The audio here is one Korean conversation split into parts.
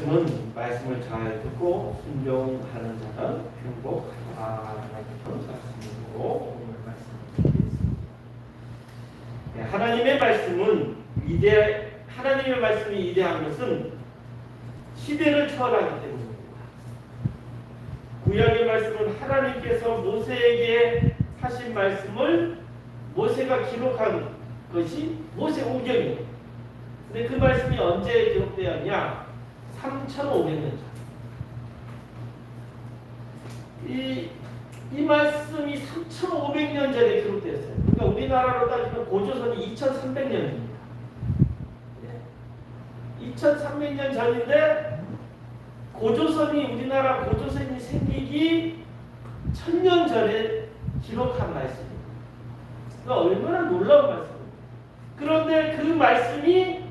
말씀은 말씀을 잘 듣고 순종하는 자는 행복하다라는 말씀으로 오늘 말씀드리겠습니다. 네, 하나님의 말씀은 하나님의 말씀이 위대한 것은 시대를 초월하기 때문입니다. 구약의 말씀은 하나님께서 모세에게 하신 말씀을 모세가 기록한 것이 모세오경입니다. 근데 그 말씀이 언제 기록되었냐? 3,500년 전. 이 말씀이 3,500년 전에 기록되었어요. 그러니까 우리나라로 따지면 고조선이 2,300년입니다. 2,300년 전인데 고조선이 우리나라 고조선이 생기기 1,000년 전에 기록한 말씀입니다. 그러니까 얼마나 놀라운 말씀입니다. 그런데 그 말씀이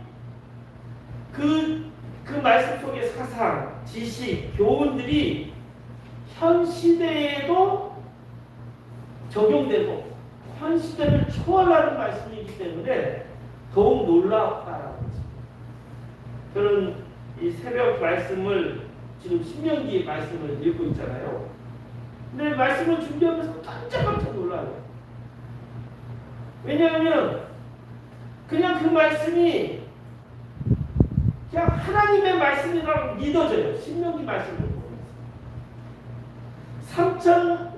그 말씀 속의 사상, 지식, 교훈들이 현 시대에도 적용되고 현 시대를 초월하는 말씀이기 때문에 더욱 놀랍다라고 했습니다. 저는 이 새벽 말씀을 지금 신명기 말씀을 읽고 있잖아요. 근데 말씀을 준비하면서 깜짝깜짝 놀라요. 왜냐하면 그냥 그 말씀이 그냥 하나님의 말씀이라고 믿어져요. 신명기 말씀을 보면서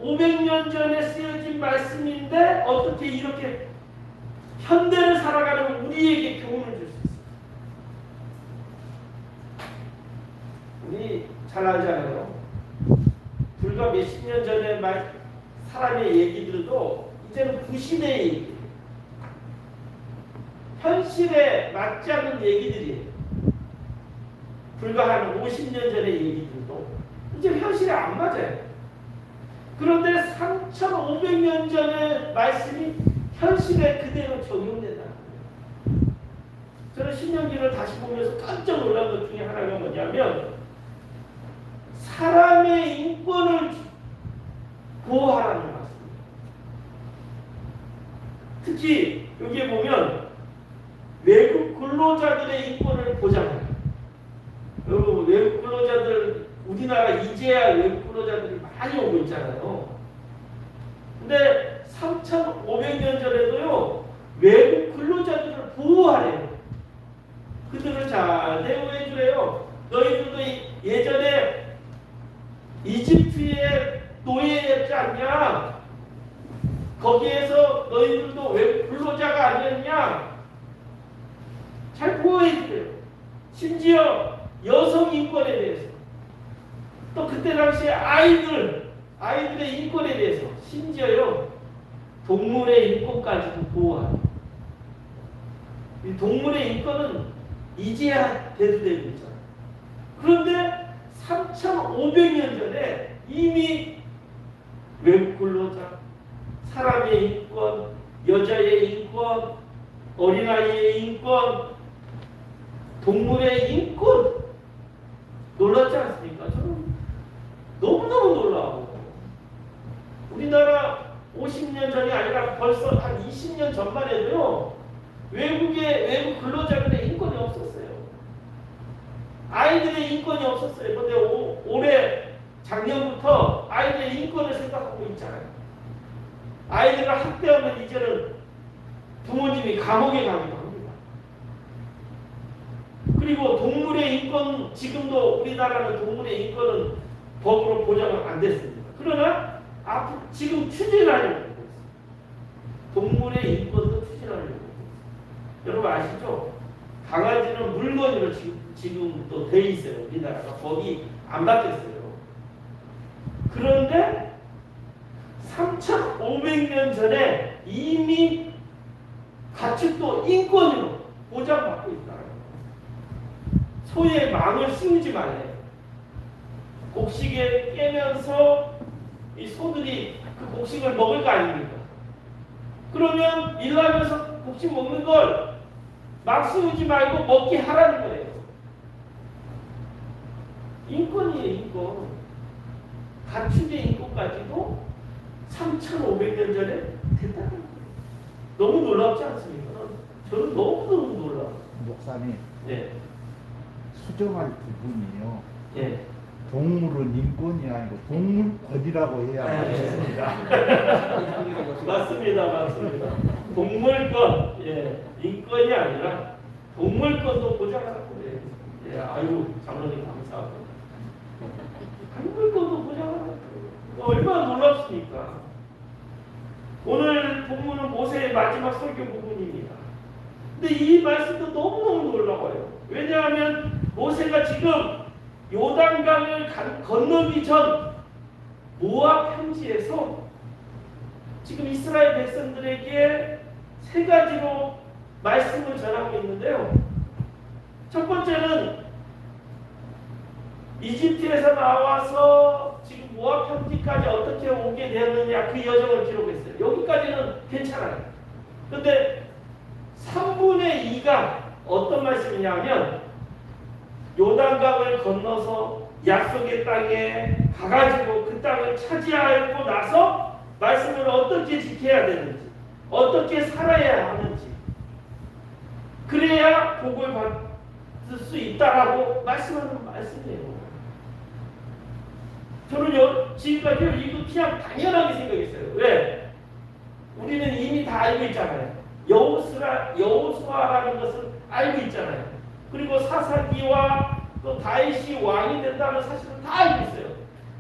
3,500년 전에 쓰여진 말씀인데 어떻게 이렇게 현대를 살아가는 우리에게 교훈을 줄 수 있어요. 우리 잘 알잖아요. 불과 몇십 년 전에 사람의 얘기들도 이제는 구시대의 얘기예요. 현실에 맞지 않는 얘기들이에요. 불과 한 50년 전의 얘기들도 이제 현실에 안 맞아요. 그런데 3,500년 전의 말씀이 현실에 그대로 적용된다는 거예요. 저는 신명기를 다시 보면서 깜짝 놀란 것 중에 하나가 뭐냐면 사람의 인권을 보호하라는 말씀입니다. 특히 여기에 보면 외국 근로자들의 인권을 보장해요. 여러분 외국 근로자들 우리나라 이제야 외국 근로자들이 많이 오고 있잖아요. 근데 3,500년 전에도요 외국 근로자들을 보호하래요. 그들을 잘 대우해 주래요. 너희들도 예전에 이집트의 노예였지 않냐? 거기에서 너희들도 외국 근로자가 아니었냐? 잘 보호해 주래요. 심지어 여성 인권에 대해서 또 그때 당시에 아이들의 인권에 대해서 심지어요 동물의 인권까지도 보호하고 이 동물의 인권은 이제야 대두되고 있잖아요. 그런데 3,500년 전에 이미 외국 근로자, 사람의 인권, 여자의 인권, 어린아이의 인권, 동물의 인권 놀랍지 않습니까? 저는 너무너무 놀라워. 우리나라 50년 전이 아니라 벌써 한 20년 전만 해도요 외국 근로자들의 인권이 없었어요. 아이들의 인권이 없었어요. 그런데 올해 작년부터 아이들의 인권을 생각하고 있잖아요. 아이들을 학대하면 이제는 부모님이 감옥에 가기도 합니다. 그리고 동물의 인권, 지금도 우리나라는 동물의 인권은 법으로 보장은 안 됐습니다. 그러나 앞으로 지금 추진하려고 하고 있습니다. 동물의 인권도 추진하려고 하고 있습니다. 여러분 아시죠? 강아지는 물건으로 지금 또 돼 있어요. 우리나라가 법이 안 바뀌었어요. 그런데 3,500년 전에 이미 가축도 인권으로 보장받고 있다. 소의 망을 씌우지 말래요. 곡식에 깨면서 이 소들이 그 곡식을 먹을 거 아닙니까? 그러면 일하면서 곡식 먹는 걸 막 씌우지 말고 먹게 하라는 거예요. 인권이에요, 인권. 가축의 인권까지도 3,500년 전에 됐다는 거예요. 너무 놀랍지 않습니까? 저는 너무너무 놀라워요. 목사님, 네. 수정할 부분이요. 예. 동물은 인권이 아니고 동물권이라고 해야 하겠습니다. 맞습니다, 맞습니다. 동물권, 예, 인권이 아니라 동물권도 보장하라고 해요. 예, 아유, 장로님 감사합니다. 동물권도 보장하라고. 얼마나 놀랍습니까? 오늘 본문은 모세의 마지막 설교 부분입니다. 근데 이 말씀도 너무너무 놀라워요. 왜냐하면 모세가 지금 요단강을 건너기 전 모압 평지에서 지금 이스라엘 백성들에게 세 가지로 말씀을 전하고 있는데요. 첫 번째는 이집트에서 나와서 지금 모압 평지까지 어떻게 오게 되었느냐 그 여정을 기록했어요. 여기까지는 괜찮아요. 그런데 3분의 2가 어떤 말씀이냐면 요단강을 건너서 약속의 땅에 가가지고 그 땅을 차지하고 나서 말씀을 어떻게 지켜야 되는지, 어떻게 살아야 하는지, 그래야 복을 받을 수 있다라고 말씀하는 말씀이에요. 저는 지금까지 이거 그냥 당연하게 생각했어요. 왜? 우리는 이미 다 알고 있잖아요. 여호수아라는 것을 알고 있잖아요. 그리고 사사기와 또 다윗이 왕이 된다는 사실은 다 알고 있어요.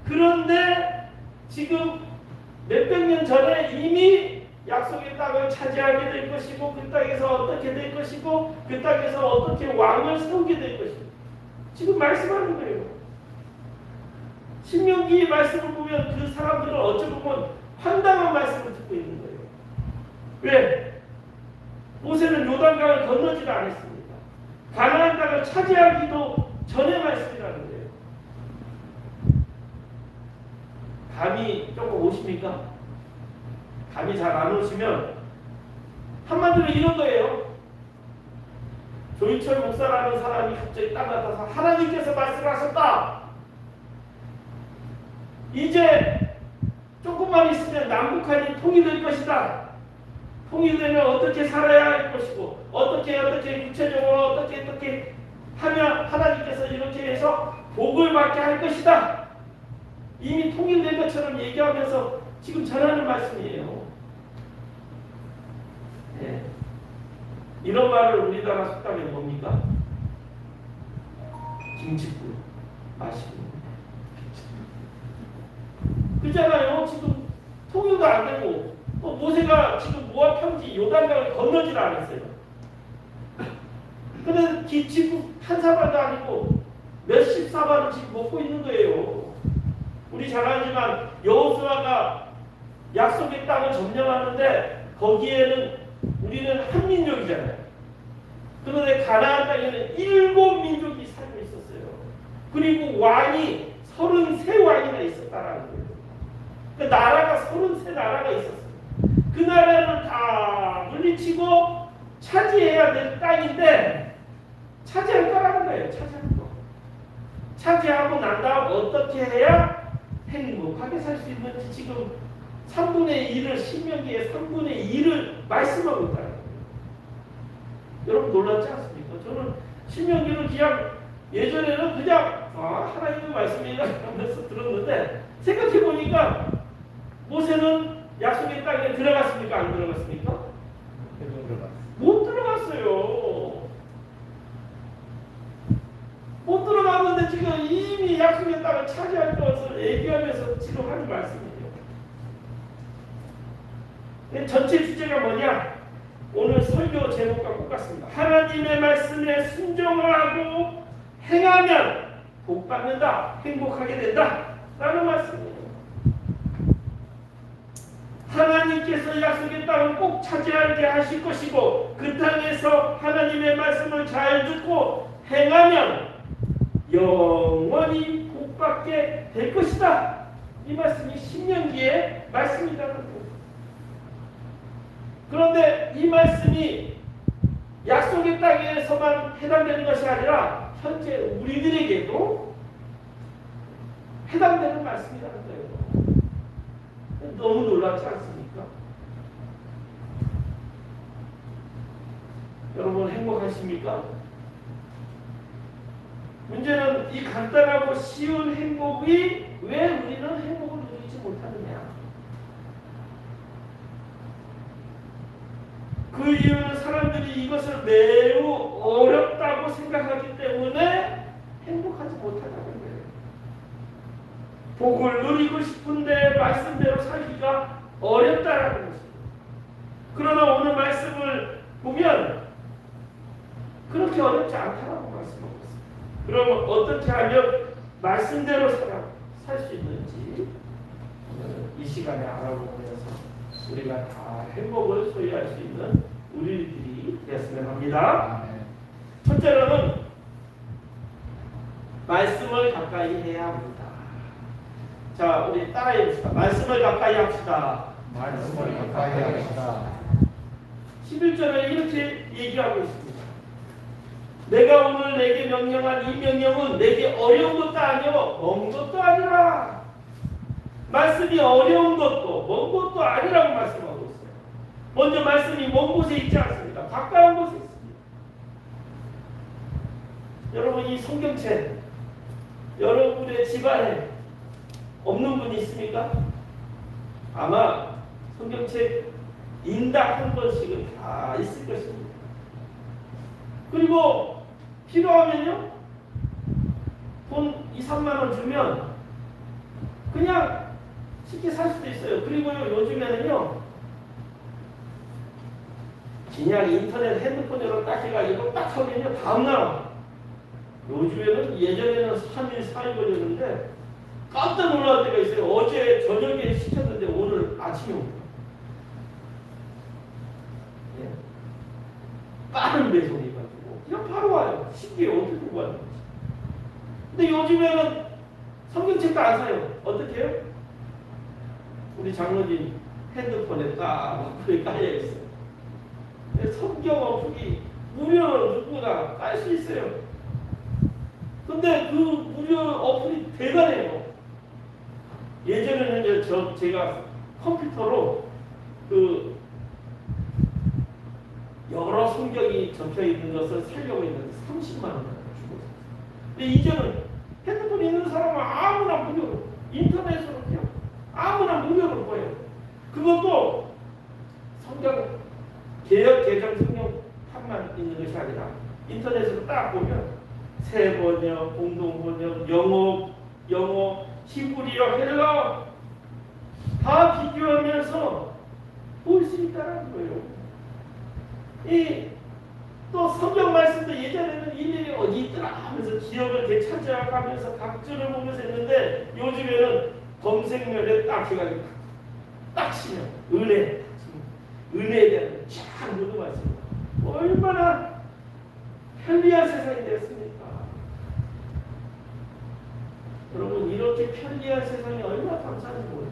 그런데 지금 몇백 년 전에 이미 약속의 땅을 차지하게 될 것이고 그 땅에서 어떻게 될 것이고 그 땅에서 어떻게 왕을 세우게 될 것이고 지금 말씀하는 거예요. 신명기 말씀을 보면 그 사람들은 어찌 보면 황당한 말씀을 듣고 있는 거예요. 왜? 모세는 요단강을 건너지도 않았습니다. 가나안 땅을 차지하기도 전의 말씀이라는 거예요. 감이 조금 오십니까? 감이 잘 안 오시면 한마디로 이런 거예요. 조인철 목사라는 사람이 갑자기 딱 나타나서 하나님께서 말씀하셨다. 이제 조금만 있으면 남북한이 통일될 것이다. 통일되면 어떻게 살아야 할 것이고 어떻게 구체적으로 어떻게 하면 하나님께서 이렇게 해서 복을 받게 할 것이다. 이미 통일된 것처럼 얘기하면서 지금 전하는 말씀이에요. 네. 이런 말을 우리나라 속담에 뭡니까? 김치국 마시고 그잖아요. 지금 통일도 안 되고 또 모세가 지금 모압 평지 요단강을 건너질 않았어요. 근데 지금 한 사발도 아니고 몇십 사발을 지금 먹고 있는 거예요. 우리 잘 알지만 여호수아가 약속의 땅을 점령하는데 거기에는 우리는 한 민족이잖아요. 그런데 가나안 땅에는 7민족이 살고 있었어요. 그리고 왕이 33왕이나 있었다라는 거예요. 그 나라가 33나라가 있었어요. 그 나라를 다 물리치고 차지해야 될 땅인데 차지할 거라는 거예요. 차지할 거. 차지하고 난 다음 어떻게 해야 행복하게 살 수 있는지 지금 3분의 1을 신명기의 3분의 1을 말씀하고 있다는 거예요. 여러분 놀랍지 않습니까? 저는 신명기를 그냥 예전에는 그냥 하나님의 말씀이라 하면서 들었는데 생각해 보니까 모세는 약속의 땅에 들어갔습니까? 안 들어갔습니까? 못 들어갔어요. 못 들어갔는데 지금 이미 약속의 땅을 차지할 것을 얘기하면서 지금 하는 말씀이에요. 전체 주제가 뭐냐? 오늘 설교 제목과 똑같습니다. 하나님의 말씀에 순종을 하고 행하면 복 받는다, 행복하게 된다 라는 말씀이에요. 하나님께서 약속의 땅을 꼭 차지하게 하실 것이고 그 땅에서 하나님의 말씀을 잘 듣고 행하면 영원히 복받게 될 것이다. 이 말씀이 신명기의 말씀이라는 거예요. 그런데 이 말씀이 약속의 땅에서만 해당되는 것이 아니라 현재 우리들에게도 해당되는 말씀이라는 거예요. 너무 놀랍지 않습니까? 여러분 행복하십니까? 문제는 이 간단하고 쉬운 행복이 왜 우리는 행복을 누리지 못하느냐. 그 이유는 사람들이 이것을 매우 어렵다고 생각하기 때문에 행복하지 못하다는 거예요. 복을 누리고 싶은데 말씀대로 살기가 어렵다라는 것입니다. 그러나 오늘 말씀을 보면 그렇게 어렵지 않다라고 말씀하고 있습니다. 그러면 어떻게 하면 말씀대로 살 수 있는지 이 시간에 알아보면서 우리가 다 행복을 소유할 수 있는 우리들이 되었으면 합니다. 첫째로는 말씀을 가까이 해야 합니다. 자, 우리 따라해 봅시다. 말씀을 가까이 합시다. 말씀을 가까이 합시다. 11절에 이렇게 얘기하고 있습니다. 내가 오늘 내게 명령한 이 명령은 내게 어려운 것도 아니요 먼 것도 아니라. 말씀이 어려운 것도 먼 것도 아니라고 말씀하고 있어요. 먼저 말씀이 먼 곳에 있지 않습니다. 가까운 곳에 있습니다. 여러분, 이 성경책 여러분의 집안에 없는 분이 있습니까? 아마 성경책 인당 한 번씩은 다 있을 것입니다. 그리고 필요하면요, 돈 2, 3만 원 주면 그냥 쉽게 살 수도 있어요. 그리고요, 요즘에는요, 그냥 인터넷 핸드폰으로 딱 해가지고 딱 하면요, 다음날 와요. 요즘에는 예전에는 3일, 4일 걸렸는데 깜짝 놀랄 때가 있어요. 어제 저녁에 시켰는데 오늘 아침에 옵니다. 예. 빠른 배송해가지고 그냥 바로 와요. 쉽게 어떻게 구하는 거지. 근데 요즘에는 성경책도 안 사요. 어떻게 해요? 우리 장로님 핸드폰에 딱 어플이 깔려있어요. 성경 어플이 무료로 누구나 깔 수 있어요. 근데 그 무료 어플이 대단해요. 예전에는 이제 제가 컴퓨터로 그 여러 성경이 적혀 있는 것을 사려고 했는데 30만 원 주고. 근데 이제는 핸드폰 있는 사람은 아무나 무료로 인터넷으로 그냥 아무나 무료로 보여요. 그것도 성경 개역 개정 성경판만 있는 것이 아니라 인터넷으로 딱 보면 새 번역, 공동 번역, 영어, 히브리어, 헬라어 다 비교하면서 볼 수 있다는 거예요. 또 성경 말씀도 예전에는 일일이 어디 있더라 하면서 기억을 되찾아가면서 각주를 보면서 했는데 요즘에는 검색면에 딱 해가지고 딱 치면 은혜에 대한 쫙 모든 말씀. 얼마나 편리한 세상이 됐습니까? 여러분, 이렇게 편리한 세상이 얼마나 감사한 거예요.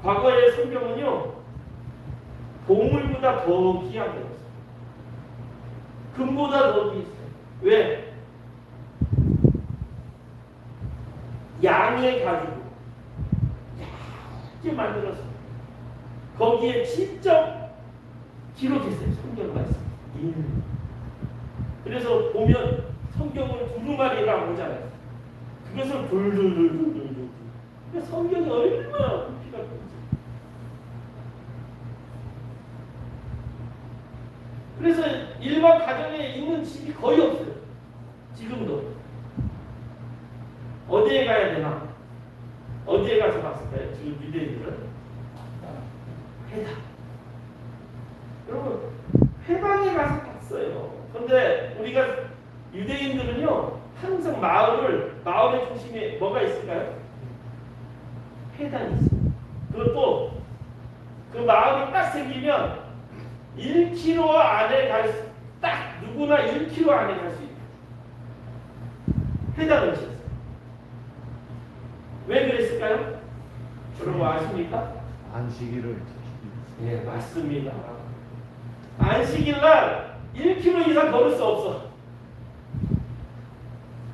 과거의 성경은요, 보물보다 더 귀한 거였어요. 금보다 더 비싸요. 왜? 양의 가죽으로 얇게 만들어서 거기에 직접 기록했어요. 성경 말씀. 그래서 보면 성경을 두루마리라고 하잖아요. 그것을 돌돌돌돌돌. 성경이 얼마나 부피가 큰지. 그래서 일반 가정에 있는 집이 거의 없어요. 지금도. 어디에 가야 되나? 어디에 가서 봤을까요? 지금 유대인들은? 회당. 여러분, 회당에 가서 봤어요. 그런데 우리가 유대인들은요, 항상 마을의 중심에 뭐가 있을까요? 회당이 있어요. 그것도 그 마을이 딱 생기면 1km 안에 딱 누구나 1km 안에 갈 수 있다. 회당을 지었어요. 왜 그랬을까요? 여러분 아십니까? 안식일을 예, 맞습니다. 안식일 날 1km 이상 걸을 수 없어.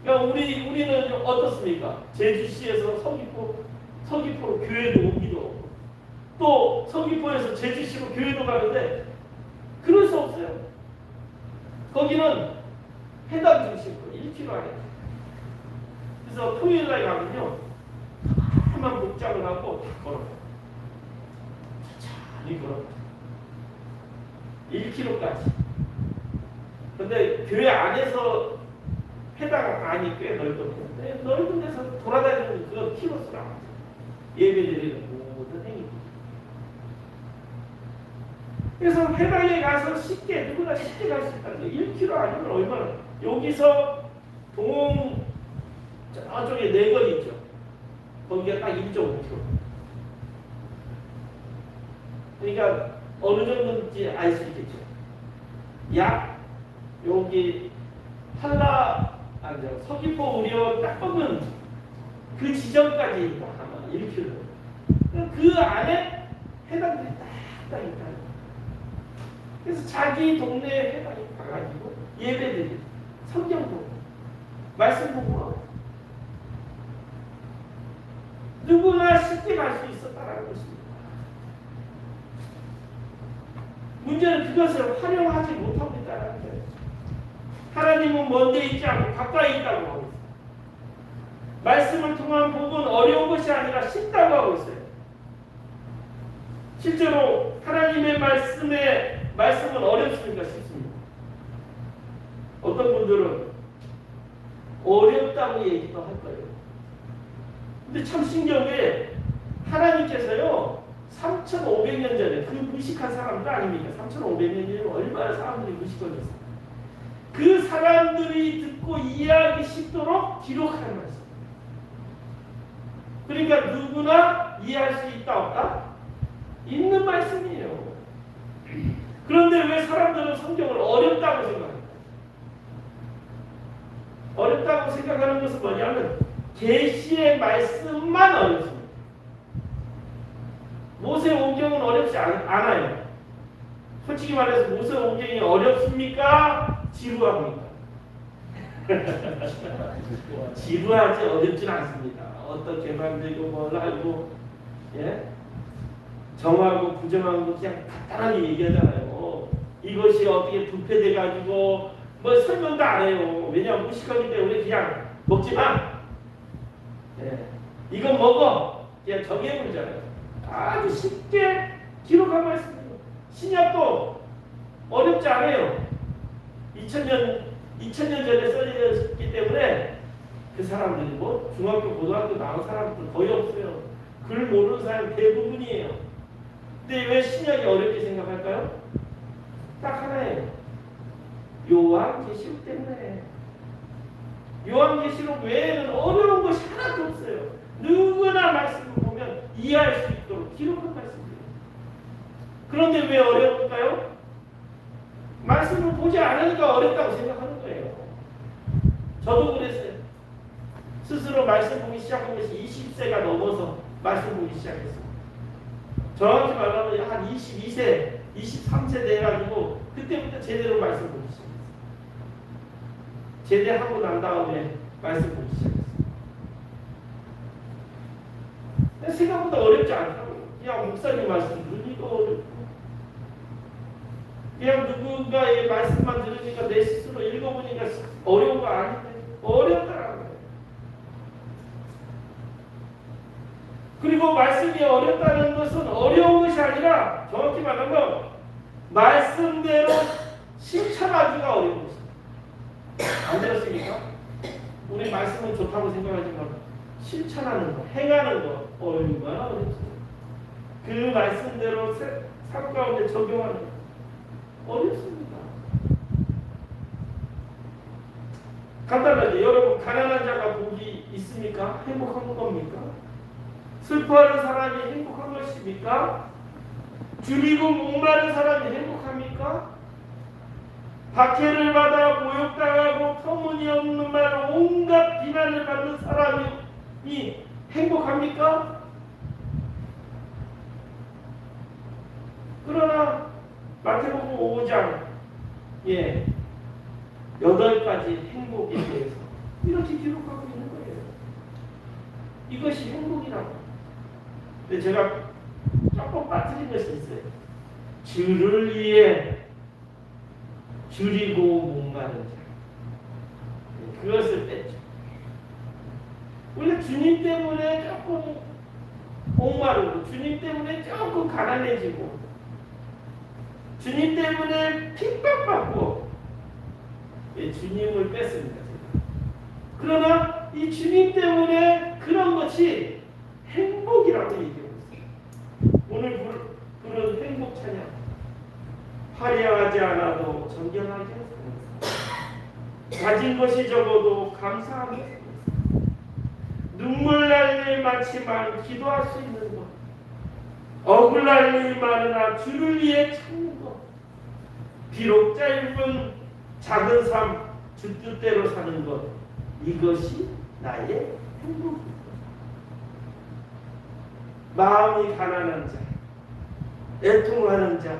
그러니까 우리는 어떻습니까? 제주시에서 서귀포로 교회도 오기도 하고, 또 서귀포에서 제주시로 교회도 가는데 그럴 수 없어요. 거기는 해당 중심으로 1km 안에. 그래서 토요일날 가면요, 다만 복장을 하고 다 걸어요. 천천히 걸어요. 1km까지. 근데 교회 안에서 해당 안이 꽤 넓거든요. 넓은 데서 돌아다니는 그건 키로수라. 예배드리는 모든 행위. 그래서 해당에 가서 쉽게 누구나 쉽게 갈 수 있다는 거예요. 1km 아니면 얼마나. 여기서 동홍 저쪽에 내거리 있죠. 거기가 딱 1.5km. 그러니까 어느 정도인지 알 수 있겠죠. 약 여기 서귀포 우리원 딱 보면 그 지점까지 아마 1km. 그 안에 해당들이 딱 있다. 그래서 자기 동네에 해당이 가가지고 예배드리, 성경 보고, 말씀 보고 누구나 쉽게 갈 수 있었다라는 것입니다. 문제는 그것을 활용하지 못하고 있다는 거예요. 하나님은 먼데 있지 않고 가까이 있다고 하고 있어요. 말씀을 통한 복은 어려운 것이 아니라 쉽다고 하고 있어요. 실제로 하나님의 말씀은 어렵습니까? 쉽습니까? 어떤 분들은 어렵다고 얘기도 할 거예요. 근데 참 신기한 게 하나님께서요 3,500년 전에 그 무식한 사람들 아닙니까? 3,500년 전에 얼마나 사람들이 무식해졌어요. 그 사람들이 듣고 이해하기 쉽도록 기록하는 말씀. 그러니까 누구나 이해할 수 있다 없다? 있는 말씀이에요. 그런데 왜 사람들은 성경을 어렵다고 생각합니까? 어렵다고 생각하는 것은 뭐냐면 계시의 말씀만 어렵습니다. 모세오경은 어렵지 않아요. 솔직히 말해서 모세오경이 어렵습니까? 지루합니까? 지루하지 어렵진 않습니다. 어떻게 만들고 뭘 하고, 예? 정하고 부정하고 그냥 간단하게 얘기하잖아요. 이것이 어떻게 분폐돼 가지고 뭐 설명도 안 해요. 왜냐하면 무식하기 때문에 그냥 먹지 마. 예. 이건 먹어. 그냥 정해버리잖아요. 아주 쉽게 기록한 말씀이에요. 신약도 어렵지 않아요. 2000년 전에 써졌기 때문에 그 사람들이 뭐 중학교, 고등학교 나온 사람들 거의 없어요. 글 모르는 사람 대부분이에요. 근데 왜 신약이 어렵게 생각할까요? 딱 하나예요. 요한계시록 때문에. 요한계시록 외에는 어려운 것이 하나도 없어요. 누구나 말씀을 보면 이해할 수 있도록 기록한 말씀이에요. 그런데 왜 어려울까요? 말씀을 보지 않으니까 어렵다고 생각하는 거예요. 저도 그랬어요. 스스로 말씀 보기 시작한 것이 20세가 넘어서 말씀 보기 시작했어요. 정확히 말하면 한 22세, 23세 돼가지고 그때부터 제대로 말씀 보기 시작했어요. 제대하고 난 다음에 말씀 보기 시작했어요. 생각보다 어렵지 않다고요. 그냥 목사님 말씀 들으니까 어렵고 그냥 누군가의 말씀만 들으니까 내 스스로 읽어보니까 어려운 거 아닌데 어렵다라는 거예요. 그리고 말씀이 어렵다는 것은 어려운 것이 아니라 정확히 말하면 말씀대로 실천하기가 어려운 것입니다. 안 들었습니까? 우리 말씀은 좋다고 생각하지만 실천하는 거, 행하는 거 얼마나 어렵습니까? 그 말씀대로 삶 가운데 적용하는 거 어렵습니다. 간단하게 여러분 가난한 자가 복이 있습니까? 행복한 겁니까? 슬퍼하는 사람이 행복한 것입니까? 줄이고 목마른 사람이 행복합니까? 박해를 받아 모욕당하고 터무니없는 말 온갖 비난을 받는 사람이 행복합니까? 그러나 마태복음 5장 8가지 행복에 대해서 이렇게 기록하고 있는 거예요. 이것이 행복이라고. 근데 제가 조금 빠뜨린 것이 있어요. 주를 위해 줄이고 목마른 자. 그것을 뺐죠. 우리가 주님 때문에 조금 목마르고 주님 때문에 조금 가난해지고 주님 때문에 핍박받고 주님을 뺐습니다. 제가. 그러나 이 주님 때문에 그런 것이 행복이라고 얘기하고 있어요. 오늘 부른 행복 찬양. 화려하지 않아도 정결하게 가진 것이 적어도 감사하게 눈물 날 일 많지만 기도할 수 있는 것, 억울할 일 많으나 주를 위해 참는 것, 비록 짧은 작은 삶 주 뜻대로 사는 것, 이것이 나의 행복입니다. 마음이 가난한 자, 애통하는 자,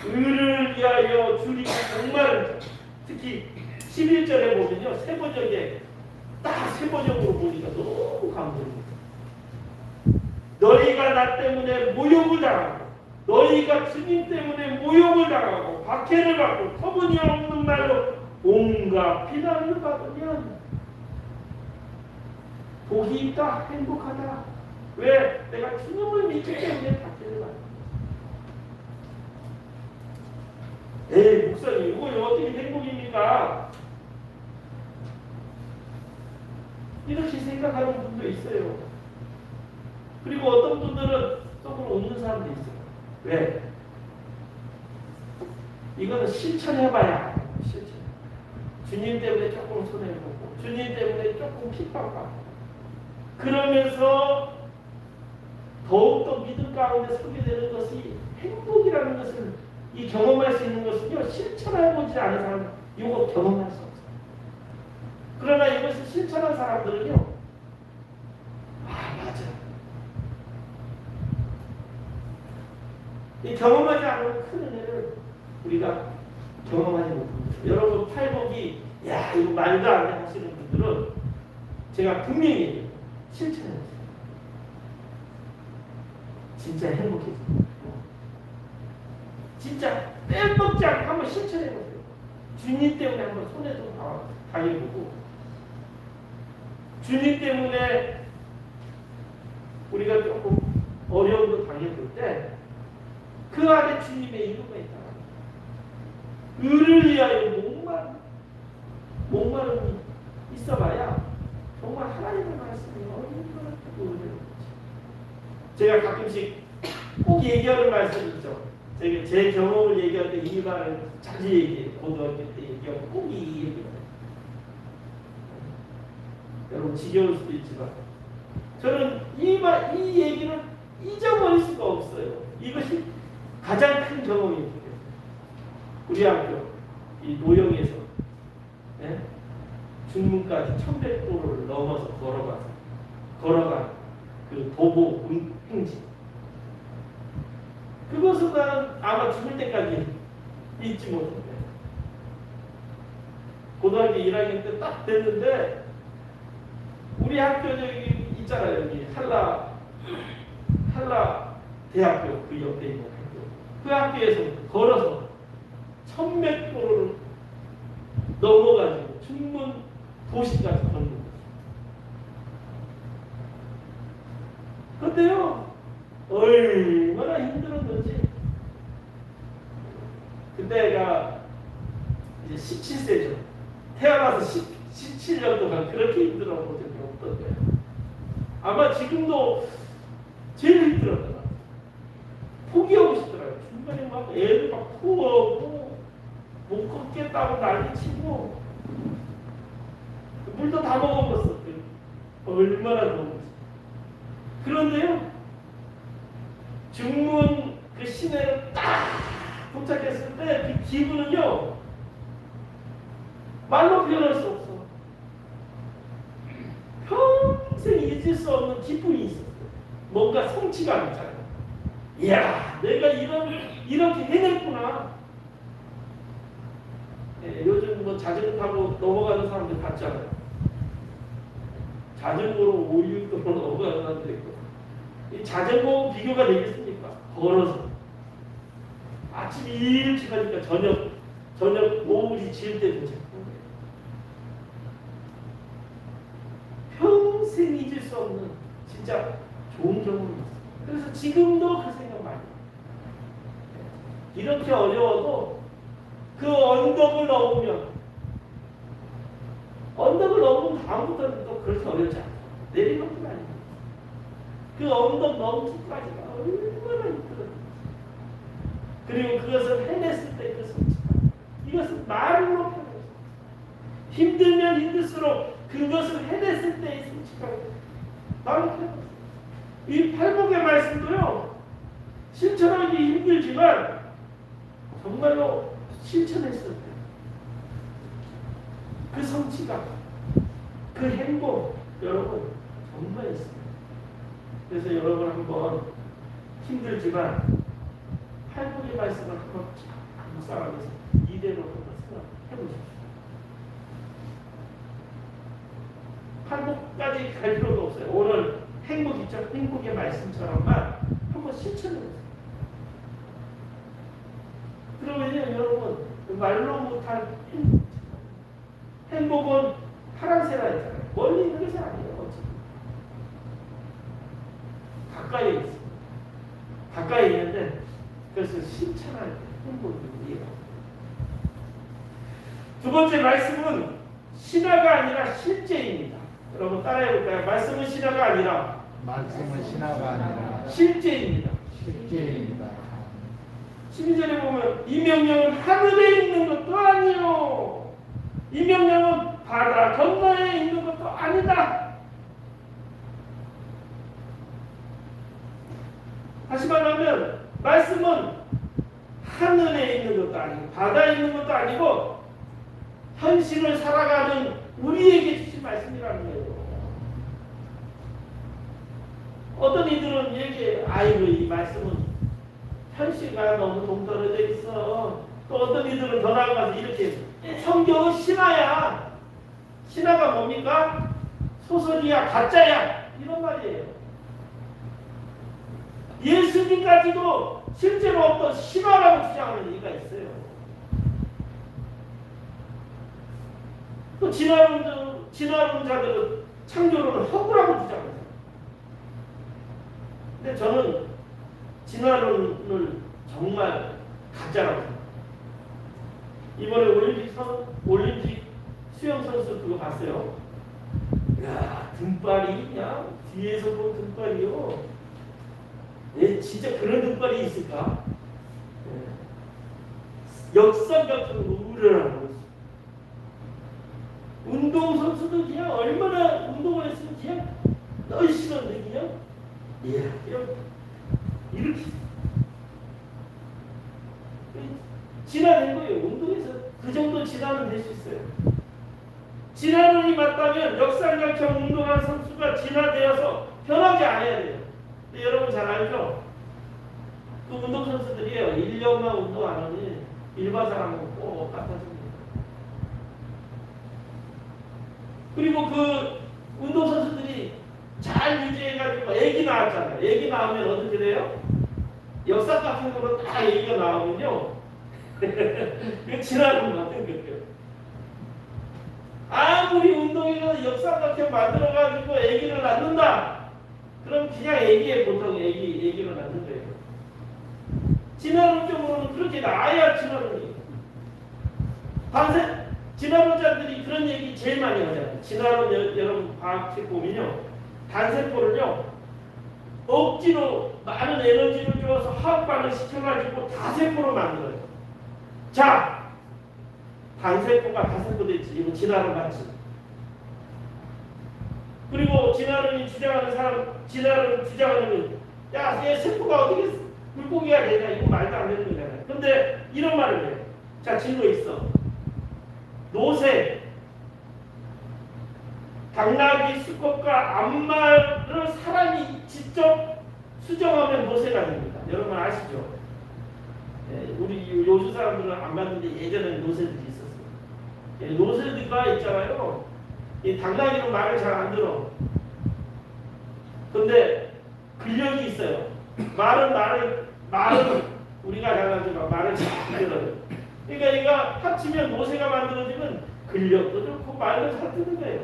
의를 위하여 줄이고 목마른 자, 특히 11절에 보면요, 세번역에 딱 세번역으로 보니까 너무 감동입니다. 너희가 나 때문에 모욕을 당하고 너희가 주님 때문에 모욕을 당하고 박해를 받고 터무니없는 말로 온갖 비난을 받으면 복이 있다, 행복하다. 왜? 내가 주님을 믿기 때문에 박해를 받는 거야. 에이 목사님 이거 어떻게 행복입니까? 이렇게 생각하는 분도 있어요. 그리고 어떤 분들은 속으로 웃는 사람도 있어요. 왜? 이거는 실천해봐야 실천. 주님 때문에 조금 손해보고 주님 때문에 조금 핍박받고 그러면서 더욱더 믿음 가운데 서게 되는 것이 행복이라는 것을 이 경험할 수 있는 것은요 실천해보지 않은 사람은 이거 경험할 수 없어요. 그러나 이것을 실천한 사람들은요 맞아 이 경험하지 않은 큰 은혜를 우리가 경험하지 못합니다. 여러분 팔복이 야 이거 말도 안 돼 하시는 분들은 제가 분명히 실천해보세요. 진짜 행복해집니다. 진짜 빼먹지 않고 한번 실천해보세요. 주님 때문에 한번 손해도 당해보고 주님 때문에 우리가 조금 어려움도 당해볼 때 그 안에 주님의 이유가 있다. 의를 위하여 목마름이 있어봐야 정말 하나님의 말씀이 얼마나 은혜롭지. 제가 가끔씩 꼭 얘기하는 말씀이 있죠. 제가 제 경험을 얘기할 때 이 말을 자주 얘기해요. 고등학교 때 얘기하고 꼭 이 얘기를 해요. 여러분 지겨울 수도 있지만 저는 이 얘기는 잊어버릴 수가 없어요. 이것이 가장 큰 경험입니다. 우리 학교 이 노영에서 중문까지 1100도를 넘어서 걸어간 그 도보 행진. 그것은 나는 아마 죽을 때까지 잊지 못한대. 고등학교 1학년 때 딱 됐는데 우리 학교 저기 있잖아요. 여기 한라 대학교 그 옆에 있는 학교. 그 학교에서 걸어서 1100도를 넘어가지고 중문 도시까지 걷는 거죠. 그때요 얼마나 힘들었는지. 그때가 이제 17세죠. 태어나서 17년 동안 그렇게 힘들어 본 적이 없던 거예요. 아마 지금도 제일 힘들었던 것 같아요. 포기하고 싶더라고요. 중간에 막 애들 막 토하고 못 걷겠다고 난리치고 물도 다 먹어봤었어요. 얼마나 더운지. 그런데요 중문 그 시내로 딱 도착했을 때 그 기분은요 말로 표현할 수 없어. 평생 잊을 수 없는 기쁨이 있었어요. 뭔가 성취감 있잖아요. 이야 내가 이렇게 해냈구나. 요즘 뭐 자전거 타고 넘어가는 사람들 봤잖아요. 자전거로 5, 6도로 넘어가는 사람들 있고 이 자전거 비교가 되겠습니까? 걸어서 아침 일찍 하니까 저녁 오후이 지을 때 도착한 거예요. 평생 잊을 수 없는 진짜 좋은 경험이었어요. 그래서 지금도 그 생각 많이 해요. 이렇게 어려워도 그 언덕을 넘으면 다음부터는 또 그렇게 어렵지 않아요. 내리는 것도 아니고 그 언덕 넘기까지가 얼마나 힘들어요. 그리고 그것을 해냈을 때 그 성취감, 이것은 말로 표현할 수 없어요. 힘들면 힘들수록 그것을 해냈을 때의 성취감이 말로 표현할 수 없어요. 이 팔복의 말씀도요, 실천하기 힘들지만 정말로 실천했을 때 그 성취감, 그 행복, 여러분 정말 있습니다. 그래서 여러분 한번 힘들지만 팔복의 말씀을 한번 묵상하면서 이대로 한번 생각해 보십시오. 팔복까지 갈 필요도 없어요. 오늘 행복 있죠? 행복의 말씀처럼만 한번 실천해 보세요. 그러면요, 여러분 말로 못한 행복은 파란새라 했잖아요. 멀리 있는 것이 아니에요. 어차피 가까이 있어요. 가까이 있는데 그것을 실천할 때 행복이 우리가. 두 번째 말씀은 신화가 아니라 실제입니다. 여러분 따라해볼까요? 말씀은 신화가 아니라 실제입니다. 실제입니다. 12절에 보면 이 명령은 하늘에 있는 것도 아니요, 이 명령은 바다 건너에 있는 것도 아니다. 다시 말하면 말씀은 하늘에 있는 것도 아니고 바다에 있는 것도 아니고 현실을 살아가는 우리에게 주신 말씀이라는 거예요. 어떤 이들은 얘기해요. 아이고 이 말씀은 현실과 너무 동떨어져 있어. 또 어떤 이들은 더 나아가서 이렇게 성경은 신화야. 신화가 뭡니까? 소설이야, 가짜야. 이런 말이에요. 예수님까지도 실제로 어떤 신화라고 주장하는 얘기가 있어요. 또 진화론자들은 창조론을 허구라고 주장합니다. 근데 저는 진화론을 정말 가짜라고 생각합니다. 이번에 올림픽 수영 선수 그거 봤어요? 야, 등발이 그냥 뒤에서 본 등발이요. 진짜 그런 등발이 있을까? 역사 같은 우려라고 했어요. 운동선수도 그냥 얼마나 운동을 했으면 그냥 널씬한데 그냥 이렇게 진화된 거예요. 운동에서 그 정도 진화는 될 수 있어요. 진화론이 맞다면 역삼각형 운동한 선수가 진화되어서 변하지 않아야 돼요. 근데 여러분 잘 알죠? 그 운동선수들이에요. 1년만 운동 안 하니 일반 사람은 꼭 같아집니다. 그리고 그 운동선수들이 잘 유지해가지고 애기 낳았잖아요. 애기 낳으면 어떻게 돼요? 역삼각형으로 다 애기가 나오면요. 그 진화론 같은 거예요. 아무리 운동이라도 역삼각형 만들어가지고 애기를 낳는다. 그럼 그냥 애기에 보통 애기를 낳는 거예요. 진화론적으로는 그렇게 낳아야 진화론이에요. 진화론자들이 그런 얘기 제일 많이 하잖아요. 진화론 여러분 과학책 보면요, 단세포를요 억지로 많은 에너지를 줘서 화학 반응 시켜가지고 다세포로 만들어요. 자, 단세포가 다세포 됐지. 이거 진화론 맞지? 그리고 진화론이 주장하는 사람, 진화론 주장하는 건, 야, 얘 세포가 어떻게 물고기가 되냐? 이거 말도 안 되는 거잖아요. 근데 이런 말을 해요. 자, 질문 있어. 노새, 당나귀, 수컷과 암말을 사람이 직접 수정하면 노새가 됩니다. 여러분 아시죠? 예, 우리 요즘 사람들은 안 봤는데 예전에는 노새들이 있었어요. 예, 노새가 있잖아요. 이 당나귀는 말을 잘 안 들어. 근데 근력이 있어요. 말은 우리가 잘 안 들어. 말을 잘 들어요. 그러니까 얘가 합치면 노새가 만들어지면 근력도 좋고 말도 잘 듣는 거예요.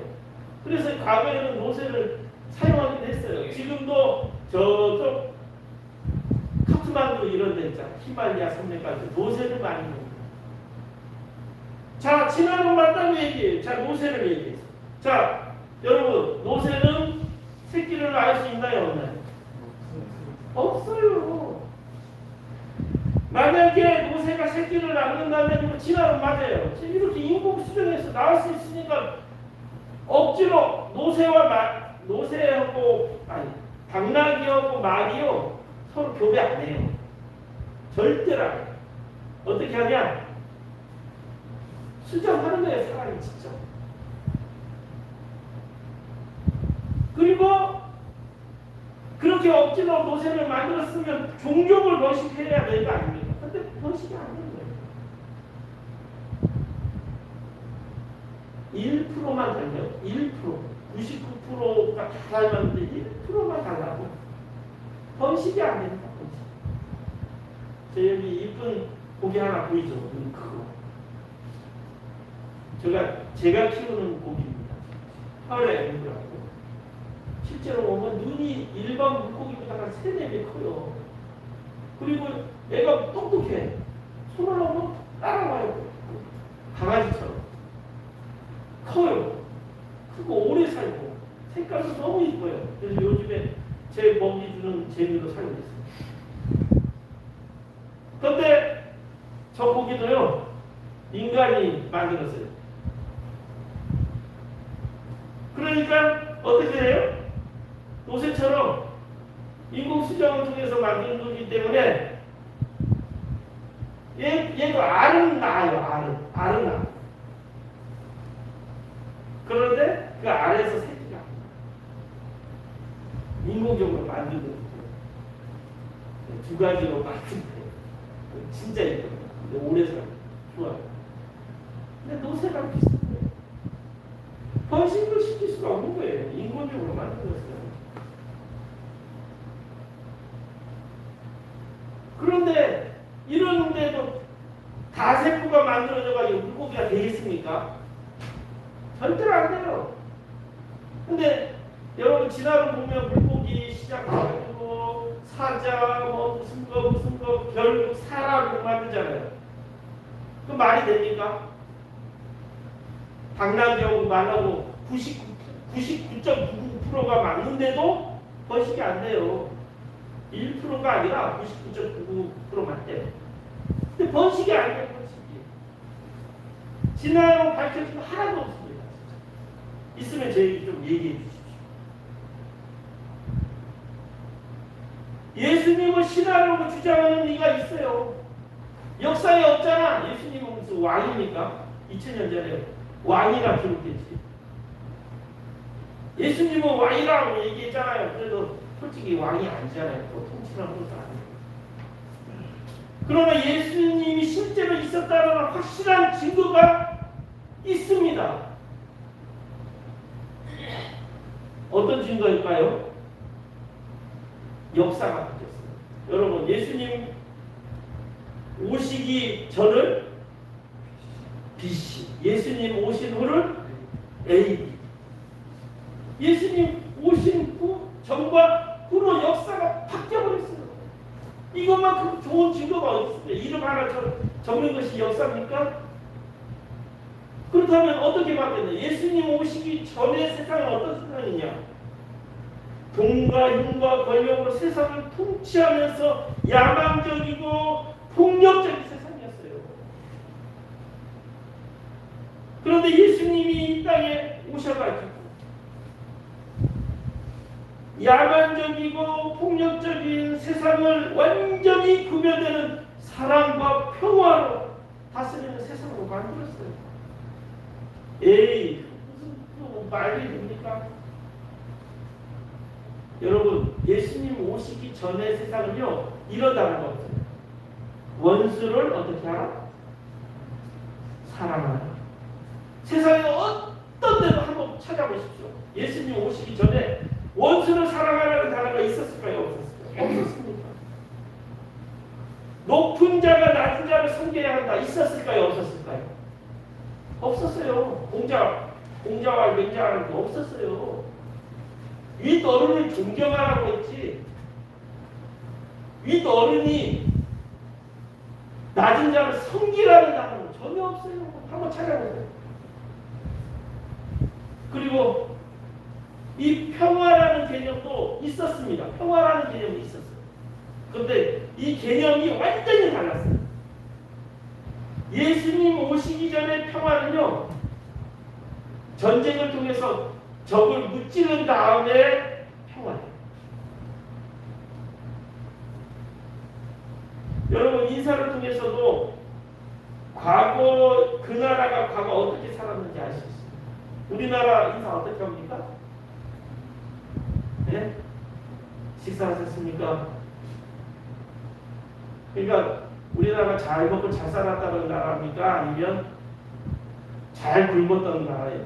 그래서 과거에는 노새를 사용하긴 했어요. 지금도 저쪽 카트만두 이런 데 있잖아요. 히말리아 산맥까지 노새를 많이 먹어요. 자, 지난번 맞다고 얘기해요. 자, 노새를 얘기해서. 자, 여러분, 노새는 새끼를 낳을 수 있나요, 없나요? 없어요. 만약에 노새가 새끼를 낳는다면 진화는 맞아요. 이렇게 인공수정해서 낳을 수 있으니까 억지로 노새하고 당나귀하고 말이요 서로 교배 안 해요. 절대로 안 해요. 어떻게 하냐? 수정하는 거예요, 사람이 직접. 그리고 그렇게 억지로 노새를 만들었으면 종족을 번식해야 될 거 아닙니까? 근데 번식이 안 되는 거예요. 1%만 달려. 1%. 99%가 다 닮았는데 1%만 달라고. 번식이 안 됩니다. 번식. 저 여기 이쁜 고기 하나 보이죠? 눈 크고. 제가 키우는 고기입니다. 하울의 앵무라고. 실제로 보면 눈이 일반 물고기보다 3-4배 커요. 그리고 얘가 똑똑해. 손을 넣으면 따라와요. 강아지처럼. 커요. 크고 오래 살고. 색깔도 너무 이뻐요. 그래서 요즘에 제 먹이 주는 재미로 살고 있어요. 그런데 저 고기도요, 인간이 만들었어요. 그러니까 어떻게 해요? 노새처럼 인공수정을 통해서 만드는 거기 때문에 얘도 알은 낳아요. 알은 낳아. 그런데 그 알에서 새끼가 인공적으로 만드는 거예요. 두 가지로 만든 거예요. 진짜 이뻐요. 근데 오래 살아요. 좋아요. 근데 노새랑 비슷한 거예요. 번식을 시킬 수가 없는 거예요. 인공적으로 만들었어요. 그런데 이러는데도 다세포가 만들어져가지고 물고기가 되겠습니까? 절대로 안 돼요. 근데 여러분 진화를 보면 물고기 시작해가지고 사자 뭐 무슨 거 결국 사람을 만들잖아요. 그 말이 됩니까? 당나귀하고 말하고 99.99%가 맞는데도 번식이 안 돼요. 1%가 아니라 99.99%만 돼요. 근데 번식이 안 돼요. 번식이. 진화로 밝혀진 거 하나도 없습니다. 있으면 저에게 좀 얘기해 주십시오. 예수님은 신화라고 주장하는 이가 있어요. 역사에 없잖아. 예수님은 무슨 왕입니까? 2000년 전에 왕이라 기록됐지. 예수님은 왕이라고 얘기했잖아요. 그래도 솔직히 왕이 아니잖아요. 또 통치하는 것도 아니고. 그러나 예수님이 실제로 있었다는 확실한 증거가 있습니다. 어떤 증거일까요? 역사가 바뀌었어요. 여러분, 예수님 오시기 전을 BC, 예수님 오신 후를 AD. 예수님 오신 후 전과 후로 역사가 바뀌어버렸어요. 이것만큼 좋은 증거가 어디 있습니까? 이름 하나 적는 것이 역사입니까? 그렇다면 어떻게 바뀌었냐? 예수님 오시기 전의 세상은 어떤 세상이냐? 돈과 힘과 권력으로 세상을 통치하면서 야망적이고 폭력적인 세상이었어요. 그런데 예수님이 이 땅에 오셔가지고 야만적이고 폭력적인 세상을 완전히 구별되는 사랑과 평화로 다스리는 세상으로 만들었어요. 에이, 무슨 말이 됩니까? 여러분, 예수님 오시기 전의 세상은요, 이러다는 거죠. 원수를 어떻게 하라? 사랑하라. 세상에 어떤 데도 한번 찾아보십시오. 예수님 오시기 전에 원수를 사랑하라는 단어가 있었을까요? 없었을까요? 없었습니까? 높은 자가 낮은 자를 섬겨야 한다. 있었을까요? 없었을까요? 없었어요. 공자 공자와 맹자가 없었어요. 윗어른을 존경하라고 했지. 윗어른이 낮은 자를 섬기라는 단어는 전혀 없어요. 한번 찾아보세요. 그리고 이 평화라는 개념도 있었습니다. 평화라는 개념이 있었어요. 그런데 이 개념이 완전히 달랐어요. 예수님 오시기 전에 평화는요, 전쟁을 통해서 적을 무찌른 다음에 평화예요. 여러분, 인사를 통해서도 과거, 그 나라가 과거 어떻게 살았는지 알 수 있어요. 우리나라 인사 어떻게 합니까? 네? 식사하셨습니까? 그러니까 우리나라가 잘 먹고 잘 살았다는 나라입니까? 아니면 잘 굶었다는 나라예요?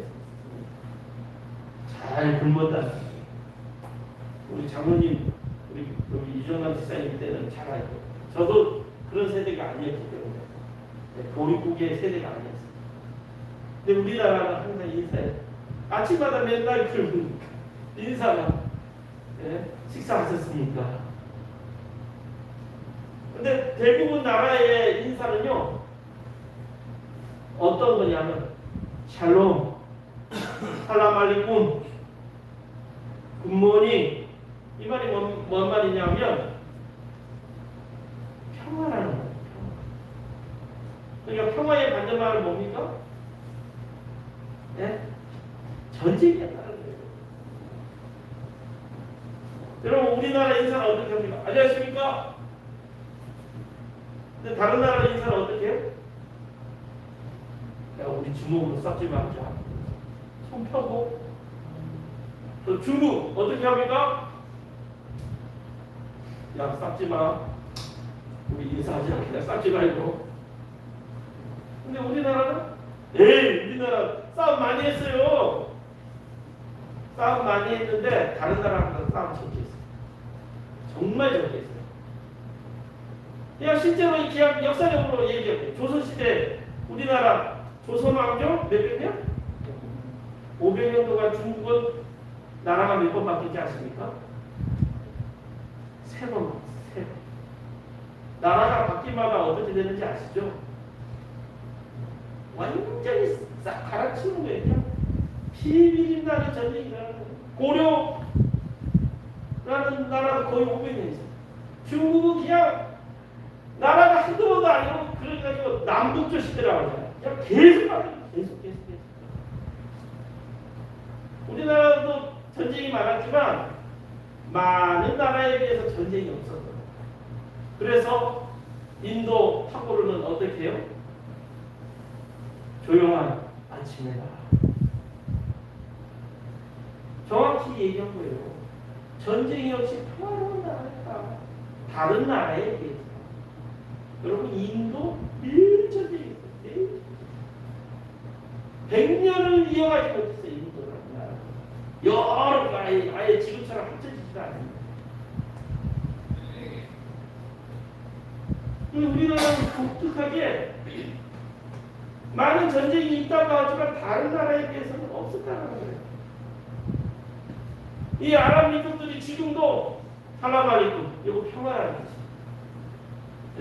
잘 굶었다는. 우리 장모님, 우리 이정남 지사님 때는 잘 알고, 저도 그런 세대가 아니었기 때문에, 보릿고개 세대가 아니었어요. 근데 우리나라는 항상 인사해. 아침마다 맨날 굶으니까 인사가, 네? 식사하셨습니까? 근데 대부분 나라의 인사는요, 어떤 거냐면 샬롬, 살람 알리쿰, 굿모닝. 이 말이 뭔 말이냐면 평화라는 거예요. 그러니까 평화의 반대말은 뭡니까? 네? 전쟁이었다는 거예요. 여러분, 우리나라 인사는 어떻게 합니까? 안녕하십니까? 근데 다른 나라 인사는 어떻게 해요? 야, 우리 주먹으로 싹지 말자. 손 펴고. 또 중국 어떻게 합니까? 야, 싹지 마. 우리 인사하지 않게 싹지 말고. 근데 우리나라는, 에이, 우리나라 싸움 많이 했어요. 싸움 많이 했는데 다른 나라보다 싸움 적게 했어요. 정말 적게 했어요. 그냥 실제로 이 기약 역사적으로 얘기해요. 조선시대 우리나라 조선왕조 몇백 년? 500년 동안 중국은 나라가 몇 번 바뀌지 않습니까? 3번. 나라가 바뀌마다 어떻게 되는지 아시죠? 완전히 싹 갈아치우는 거예요. 그냥 피비린다는 전쟁이 일어나는 거예요. 고려라는 나라도 거의 500년 있어요. 중국은 그냥 나라가 한두 번도 아니고, 그래가지고 남북조 시대라고 하잖아요. 그냥 계속. 우리나라도 전쟁이 많았지만 많은 나라에 비해서 전쟁이 없었어요. 그래서 인도 탑고르는 어떻게 해요? 조용한 아침에 나라. 정확히 얘기한 거예요. 전쟁이 없이 평화로운 나라다. 다른 나라에 비해서. 여러분, 인도 늘 전쟁이 있어요. 100년을 이어가지 못했어요. 인도라는 나라. 여러 아예 지금처럼 합쳐지지도 않아요. 우리나라는 독특하게 많은 전쟁이 있다고 하지만 다른 나라에 비해서는 없었다는 거예요. 이 아랍 민족들이 지금도 살라말리쿰, 이거 평화라는 거죠.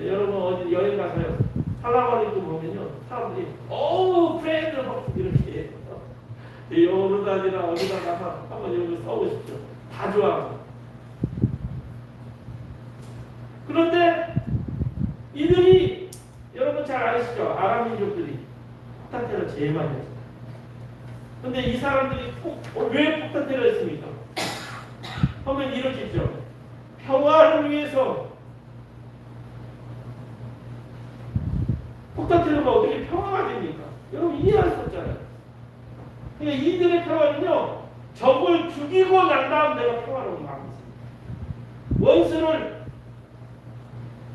여러분 어디 여행 가서요, 살라말리쿰 보면요, 사람들이 프렌드 이렇게 해요. 요르단이나 어디나 가서 한번 여기 써보십시오. 다 좋아하고. 그런데 이들이, 여러분 잘 아시죠? 아랍 민족들이 폭탄 테러 제일 많이 했어요. 근데 이 사람들이 왜 폭탄 테러 했습니까? 하면 이렇게 있죠. 평화를 위해서. 폭탄 테러가 어떻게 평화가 됩니까? 여러분 이해할 수 없잖아요. 그러니까 이들의 평화는요, 적을 죽이고 난 다음 내가 평화로운 마음이 있습니다. 원수를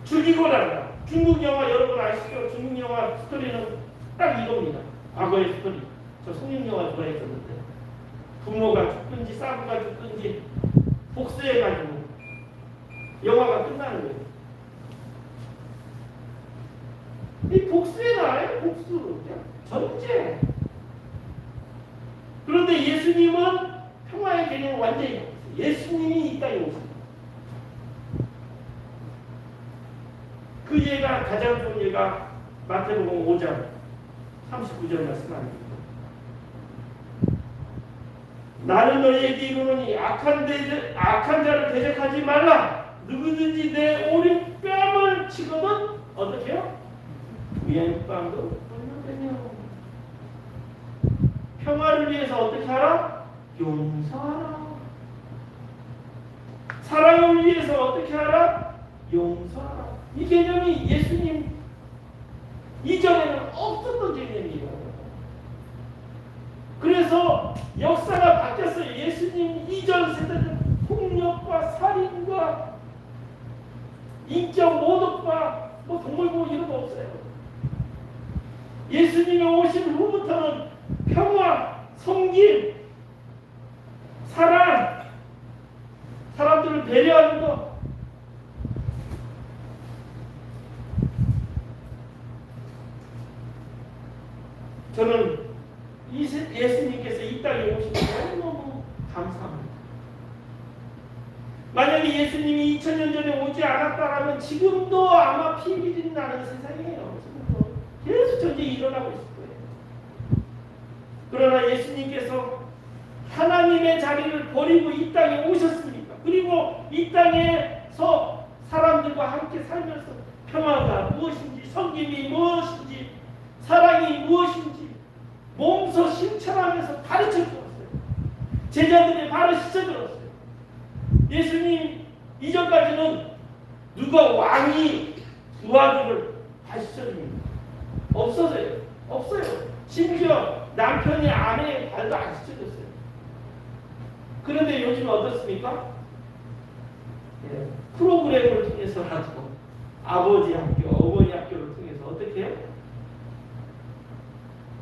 죽이고 난 다음. 중국 영화 여러분 아시죠? 중국 영화 스토리는 딱 이겁니다. 과거의 스토리. 저 성인 영화 좋아했었는데, 부모가 죽든지 사부가 죽든지 복수해가지고 영화가 끝나는 거예요. 이 복수의 나라예요. 복수. 전쟁. 그런데 예수님은 평화의 개념을 완전히 바꿨어요. 예수님이 이 땅에 오셨어요. 그 예가 가장 좋은 예가 마태복음 5장 39절 말씀합니다. 나는 너희에게 이르노니 악한 자를 대적하지 말라. 누구든지 내 오른 뺨을 치거든 어떻게 해요? 위에 뺨도 돌려내며 평화를 위해서 어떻게 하라? 용서하라. 사랑을 위해서 어떻게 하라? 용서하라. 이 개념이 예수님 이전에는 없었던 개념이에요. 그래서 역사가 바뀌었어요. 예수님 이전 세대는 폭력과 살인과 인격 모독과 동물보호 이런 거 없어요. 예수님이 오신 후부터는 평화, 섬김, 사랑, 사람들을 배려하는 것, 저는 예수님께서 이 땅에 오신 게 너무너무 감사합니다. 만약에 예수님이 2000년 전에 오지 않았다라면 지금도 아마 피 흘리는 나는 세상이에요. 지금도 계속 전쟁이 일어나고 있을 거예요. 그러나 예수님께서 하나님의 자리를 버리고 이 땅에 오셨습니다. 그리고 이 땅에서 사람들과 함께 살면서 평화가 무엇인지, 섬김이 무엇인지, 사랑이 무엇인지 몸소 실천하면서 가르쳐 주었어요. 제자들의 발을 씻어주었어요. 예수님 이전까지는 누가 왕이 그 아들을 가르쳐줍니까? 없어요. 심지어 남편이 아내의 발도 안 씻어줬어요. 그런데 요즘 어떻습니까? 프로그램을 통해서라도 아버지 학교, 어머니 학교를 통해서 어떻게 해요?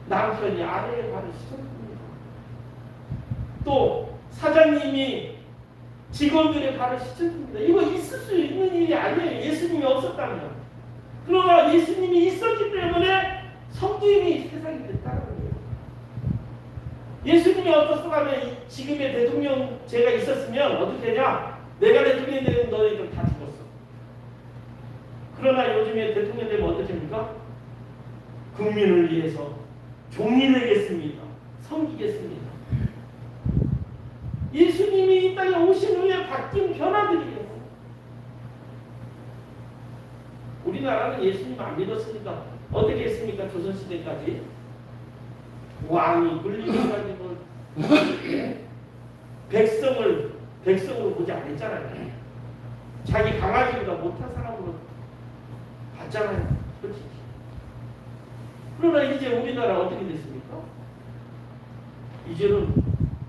남편이 아내의 발을 씻어줍니다. 또 사장님이 직원들의 발을 씻어줍니다. 이거 있을 수 있는 일이 아니에요. 예수님이 없었다면. 그러나 예수님이 있었기 때문에 섬김이 세상이 됐다는 거예요. 예수님이 없었어 하면 지금의 대통령 제가 있었으면 어떻게 되냐? 내가 대통령이 되면 너희들 다 죽었어. 그러나 요즘에 대통령 되면 어떻게 합니까? 국민을 위해서 종이 되겠습니다. 섬기겠습니다. 예수님이 이 땅에 오신 후에 바뀐 변화들이에요. 우리나라는 예수님 안 믿었으니까 어떻게 했습니까? 조선시대까지 왕이 물리셔가지고 백성으로 보지 않았잖아요. 자기 강아지보다 못한 사람으로 봤잖아요. 솔직히. 그러나 이제 우리나라 어떻게 됐습니까? 이제는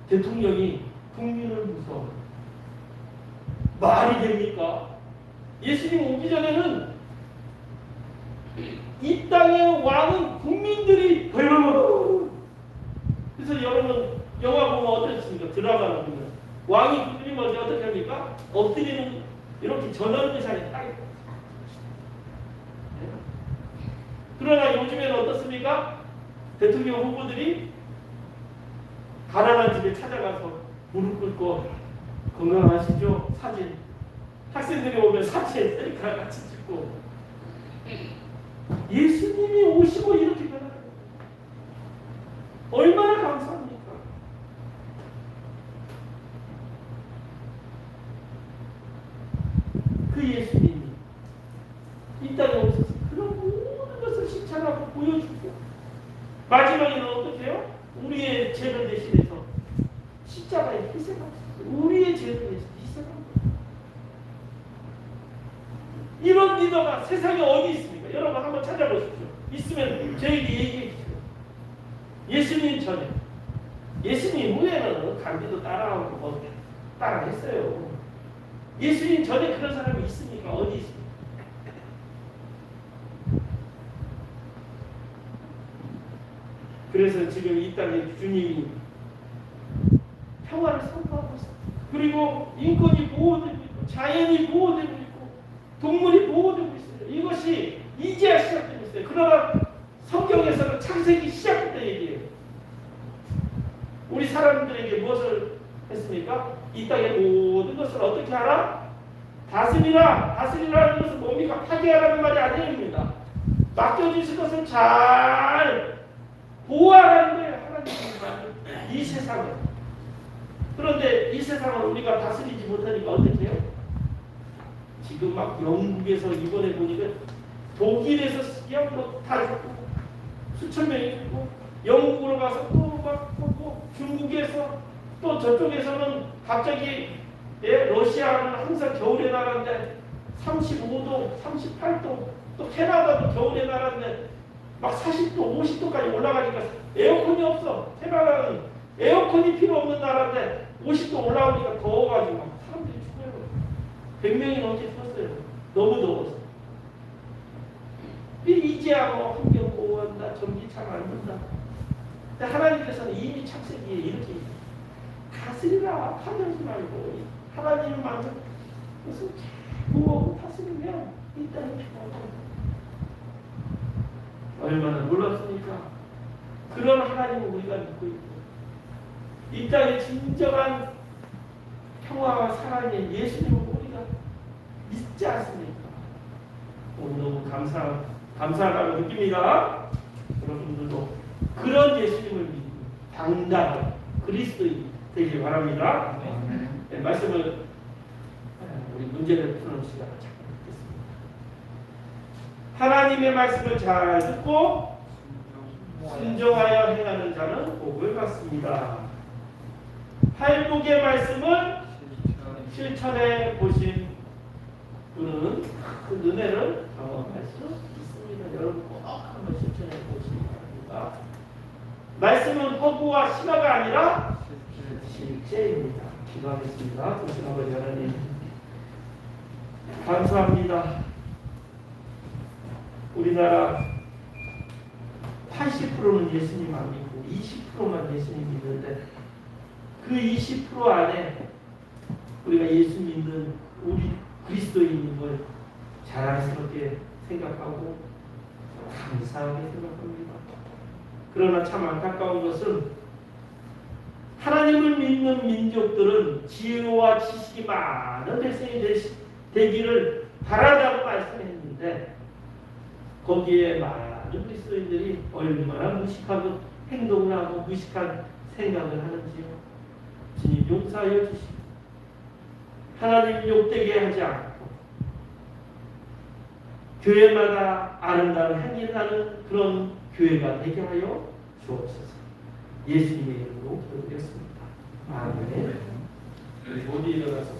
대통령이 국민을 무서워해요. 말이 됩니까? 예수님 오기 전에는 이 땅의 왕은 국민들이 그래서 여러분 영화 보면 어떻습니까? 드라마를 보면 왕이 국민이 먼저 어떻게 합니까? 엎드리는 이렇게 전원 의상에 딱 있고. 그러나 요즘에는 어떻습니까? 대통령 후보들이 가난한 집에 찾아가서 무릎 꿇고 건강하시죠? 사진. 학생들이 오면 사진 셀카 같이 찍고. 예수님이 오시고 이렇게 변하는 거예요. 얼마나 감사합니까? 그 예수님이 이 땅에 오셔서 그런 모든 것을 실천하고 보여주고 마지막에는 어떻게 해요? 우리의 죄를 대신해서 십자가에 희생하셨어요. 우리의 죄를 대해서 희생한 거예요. 이런 리더가 세상에 어디 있습니까? 여러분 한번 찾아보십시오. 있으면 저에게 얘기해 주세요. 예수님 전에, 예수님 후에는 간디도 따라하고 뭐 따라했어요. 예수님 전에 그런 사람이 있습니까? 어디 있습니까? 그래서 지금 이 땅에 주님이 평화를 선포하고 있어요. 그리고 인권이 보호되고 있고 자연이 보호되고 있고 동물이 보호되고 있어요. 이것이 이제야 시작되고 있어요. 그러나 성경에서는 창세기 시작부터 얘기해요. 우리 사람들에게 무엇을 했습니까? 이 땅의 모든 것을 어떻게 하라? 다스리라. 다스리라는 것은 뭡니까? 파괴하라는 말이 아닙니다. 맡겨주실 것을 잘 보호하라는 거예요. 하나님이 이 세상을. 그런데 이 세상을 우리가 다스리지 못하니까 어떻게 해요? 지금 막 영국에서 이번에 보니까 독일에서 다 죽고 수천 명이 죽고 영국으로 가서 또 막 중국에서 또 저쪽에서는 갑자기 러시아는 항상 겨울에 나라인데 35도, 38도 또 캐나다도 겨울에 나라인데 막 40도, 50도까지 올라가니까 에어컨이 없어. 캐나다는 에어컨이 필요 없는 나라인데 50도 올라오니까 더워가지고 막 사람들이 죽어요. 100명이 넘게 죽었어요. 너무 더워서. 이제야 뭐 환경 보호한다, 전기차 만든다. 근데 하나님께서는 이미 창세기에 이렇게 다스리라, 파괴하지 말고 하나님만은 무슨 보호하고 다스리면 이 땅이 좋아져. 얼마나 놀랍습니까? 그런 하나님을 우리가 믿고 있고 이 땅의 진정한 평화와 사랑의 예수님을 우리가 믿지 않습니까? 오늘 너무 감사하다고 느낍니다. 여러분들도 그런 예수님을 믿고 당당한 그리스도인 되길 바랍니다. 네, 말씀을 우리 문제를 푸는 시간을 갖겠습니다. 하나님의 말씀을 잘 듣고 순종하여 행하는 자는 복을 받습니다. 팔복의 말씀을 실천해 보신 분은 그 은혜를 경험할 수 있습니다. 여러분 꼭 한번 실천해 보시기 바랍니다. 말씀은 허구와 신화가 아니라 실제입니다. 기도하겠습니다. 조신 아버지 하나님 감사합니다. 우리나라 80%는 예수님 안 믿고 20%만 예수님 믿는데 그 20% 안에 우리가 예수 믿는 우리 그리스도인임을 자랑스럽게 생각하고 감사하게 생각합니다. 그러나 참 안타까운 것은 하나님을 믿는 민족들은 지혜와 지식이 많은 백성이 되기를 바라다고 말씀했는데 거기에 많은 그리스도인들이 얼마나 무식하고 행동을 하고 무식한 생각을 하는지요. 주님 용서하여 주시고 하나님 욕되게 하지 않고 교회마다 아름다운 향기를 나는 그런 교회가 되게 하여 주옵소서. 예수님의 이름으로 기도드렸습니다. 아멘. 모두 일어나서